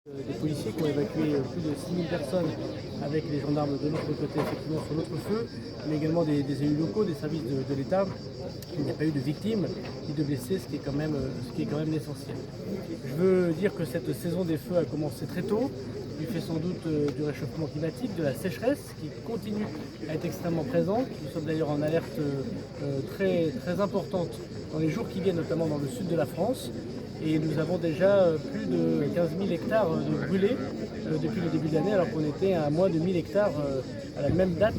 Des policiers qui ont évacué plus de 6000 personnes avec les gendarmes de l'autre côté, effectivement sur l'autre feu, mais également des élus locaux, des services de l'État. Il n'y a pas eu de victimes ni de blessés, ce qui est quand même l'essentiel. Je veux dire que cette saison des feux a commencé très tôt, du fait sans doute du réchauffement climatique, de la sécheresse qui continue à être extrêmement présente. Nous sommes d'ailleurs en alerte très importante dans les jours qui viennent, notamment dans le sud de la France. Et nous avons déjà plus de 15 000 hectares de brûlés depuis le début de l'année, alors qu'on était à moins de 1000 hectares à la même date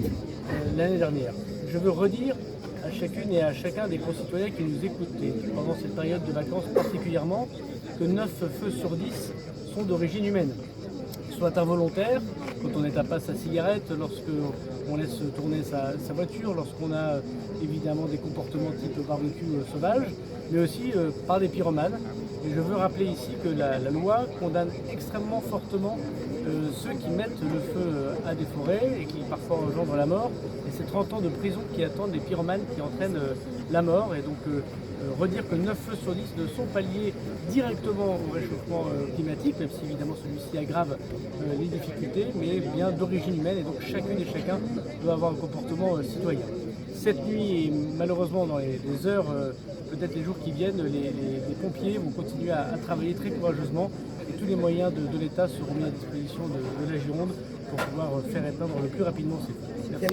l'année dernière. Je veux redire à chacune et à chacun des concitoyens qui nous écoutent, et pendant cette période de vacances particulièrement, que 9 feux sur 10 sont d'origine humaine. Soit involontaire, quand on éteint pas sa cigarette, lorsqu'on laisse tourner sa voiture, lorsqu'on a évidemment des comportements type barbecue sauvage, mais aussi par des pyromanes. Et je veux rappeler ici que la loi condamne extrêmement fortement ceux qui mettent le feu à des forêts et qui parfois engendrent la mort. Et c'est 30 ans de prison qui attendent les pyromanes qui entraînent la mort. Et donc redire que 9 feux sur 10 ne sont pas liés directement au réchauffement climatique, même si évidemment celui-ci aggrave les difficultés, mais bien d'origine humaine. Et donc chacune et chacun doit avoir un comportement citoyen. Cette nuit, et malheureusement dans les heures, peut-être les jours qui viennent, les pompiers vont continuer à travailler très courageusement et tous les moyens de l'État seront mis à disposition de la Gironde pour pouvoir faire éteindre le plus rapidement ces feux.